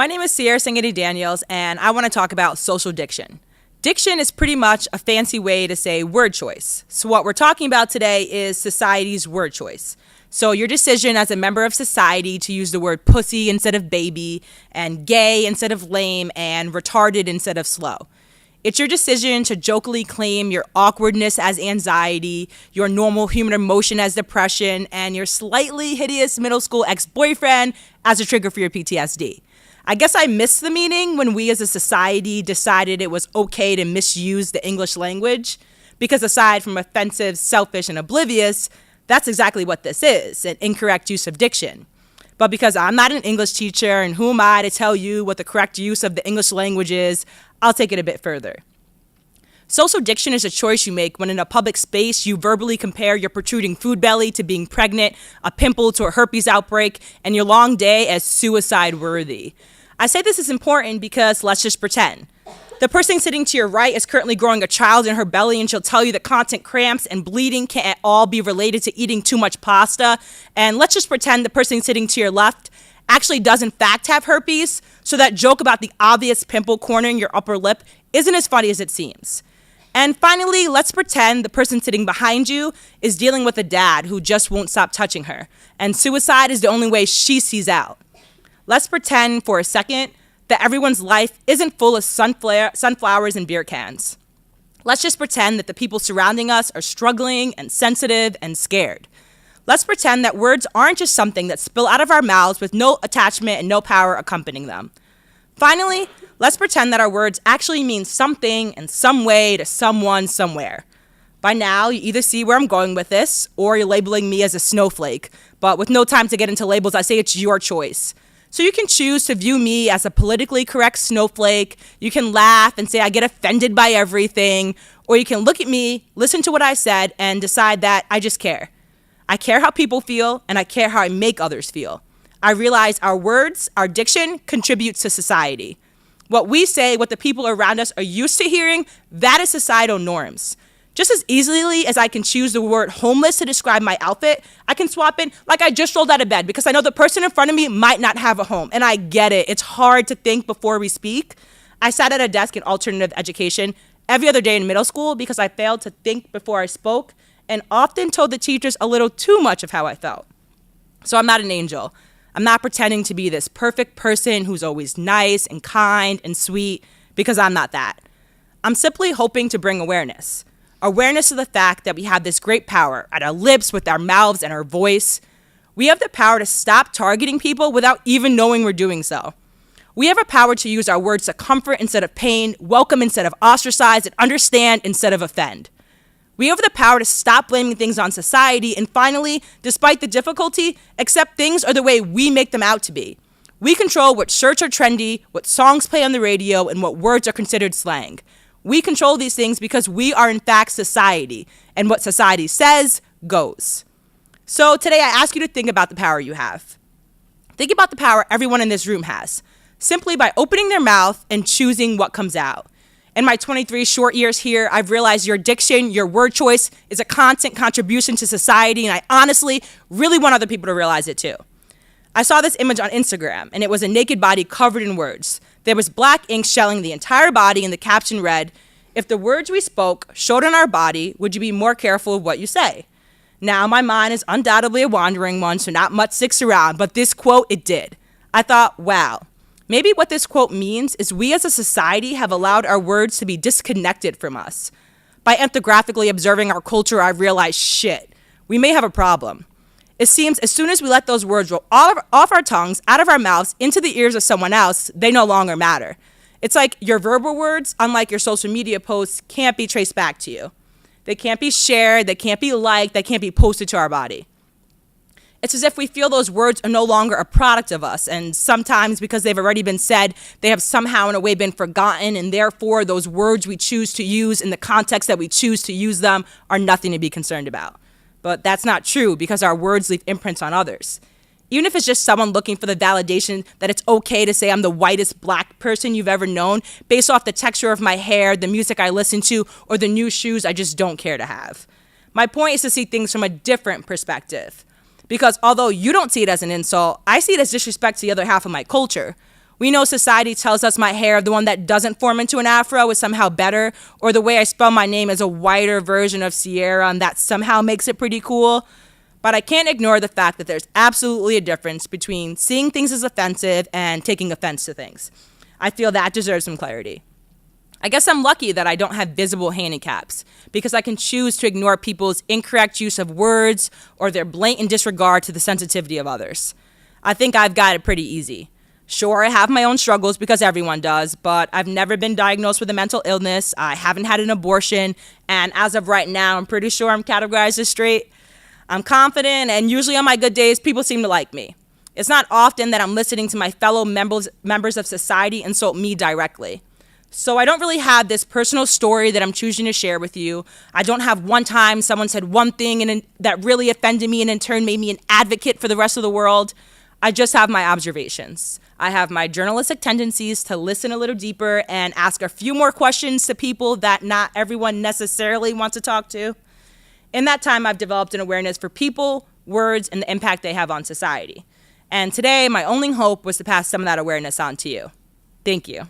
My name is Sangetti-Daniels, and I want to talk about social diction. Diction is pretty much a fancy way to say word choice. So what we're talking about today is society's word choice. So your decision as a member of society to use the word pussy instead of baby, and gay instead of lame, and retarded instead of slow. It's your decision to jokingly claim your awkwardness as anxiety, your normal human emotion as depression, and your slightly hideous middle school ex-boyfriend as a trigger for your PTSD. I guess I missed the meaning when we as a society decided it was okay to misuse the English language, because aside from offensive, selfish, and oblivious, that's exactly what this is, an incorrect use of diction. But because I'm not an English teacher, and who am I to tell you what the correct use of the English language is, I'll take it a bit further. Social diction is a choice you make when in a public space you verbally compare your protruding food belly to being pregnant, a pimple to a herpes outbreak, and your long day as suicide worthy. I say this is important because let's just pretend. The person sitting to your right is currently growing a child in her belly, and she'll tell you that constant cramps and bleeding can't at all be related to eating too much pasta. And let's just pretend the person sitting to your left actually does in fact have herpes, so that joke about the obvious pimple cornering your upper lip isn't as funny as it seems. And finally, let's pretend the person sitting behind you is dealing with a dad who just won't stop touching her, and suicide is the only way she sees out. Let's pretend for a second that everyone's life isn't full of sunflowers and beer cans. Let's just pretend that the people surrounding us are struggling and sensitive and scared. Let's pretend that words aren't just something that spill out of our mouths with no attachment and no power accompanying them. Finally, let's pretend that our words actually mean something in some way to someone somewhere. By now, you either see where I'm going with this, or you're labeling me as a snowflake. But with no time to get into labels, I say it's your choice. So you can choose to view me as a politically correct snowflake, you can laugh and say I get offended by everything, or you can look at me, listen to what I said, and decide that I just care. I care how people feel, and I care how I make others feel. I realize our words, our diction, contributes to society. What we say, what the people around us are used to hearing, that is societal norms. Just as easily as I can choose the word homeless to describe my outfit, I can swap in like I just rolled out of bed, because I know the person in front of me might not have a home. And I get it. It's hard to think before we speak. I sat at a desk in alternative education every other day in middle school because I failed to think before I spoke, and often told the teachers a little too much of how I felt. So I'm not an angel. I'm not pretending to be this perfect person who's always nice and kind and sweet, because I'm not that. I'm simply hoping to bring awareness. Awareness of the fact that we have this great power at our lips, with our mouths, and our voice. We have the power to stop targeting people without even knowing we're doing so. We have a power to use our words to comfort instead of pain, welcome instead of ostracize, and understand instead of offend. We have the power to stop blaming things on society, and finally, despite the difficulty, accept things are the way we make them out to be. We control what shirts are trendy, what songs play on the radio, and what words are considered slang. We control these things because we are in fact society, and what society says goes. So today I ask you to think about the power you have. Think about the power everyone in this room has, simply by opening their mouth and choosing what comes out. In my 23 short years here, I've realized your diction, your word choice is a constant contribution to society, and I honestly really want other people to realize it too. I saw this image on Instagram, and it was a naked body covered in words. There was black ink shelling the entire body, and the caption read, "If the words we spoke showed on our body, would you be more careful of what you say?" Now, my mind is undoubtedly a wandering one, so not much sticks around, but this quote, it did. I thought, wow, maybe what this quote means is we as a society have allowed our words to be disconnected from us. By ethnographically observing our culture, I've realized, shit, we may have a problem. It seems as soon as we let those words roll off our tongues, out of our mouths, into the ears of someone else, they no longer matter. It's like your verbal words, unlike your social media posts, can't be traced back to you. They can't be shared, they can't be liked, they can't be posted to our body. It's as if we feel those words are no longer a product of us, and sometimes because they've already been said, they have somehow in a way been forgotten, and therefore those words we choose to use in the context that we choose to use them are nothing to be concerned about. But that's not true, because our words leave imprints on others. Even if it's just someone looking for the validation that it's okay to say I'm the whitest black person you've ever known based off the texture of my hair, the music I listen to, or the new shoes I just don't care to have. My point is to see things from a different perspective. Because although you don't see it as an insult, I see it as disrespect to the other half of my culture. We know society tells us my hair, the one that doesn't form into an afro, is somehow better, or the way I spell my name is a whiter version of Sierra, and that somehow makes it pretty cool. But I can't ignore the fact that there's absolutely a difference between seeing things as offensive and taking offense to things. I feel that deserves some clarity. I guess I'm lucky that I don't have visible handicaps, because I can choose to ignore people's incorrect use of words or their blatant disregard to the sensitivity of others. I think I've got it pretty easy. Sure, I have my own struggles, because everyone does, but I've never been diagnosed with a mental illness, I haven't had an abortion, and as of right now, I'm pretty sure I'm categorized as straight. I'm confident, and usually on my good days, people seem to like me. It's not often that I'm listening to my fellow members of society insult me directly. So I don't really have this personal story that I'm choosing to share with you. I don't have one time someone said one thing that really offended me and in turn made me an advocate for the rest of the world. I just have my observations. I have my journalistic tendencies to listen a little deeper and ask a few more questions to people that not everyone necessarily wants to talk to. In that time, I've developed an awareness for people, words, and the impact they have on society. And today, my only hope was to pass some of that awareness on to you. Thank you.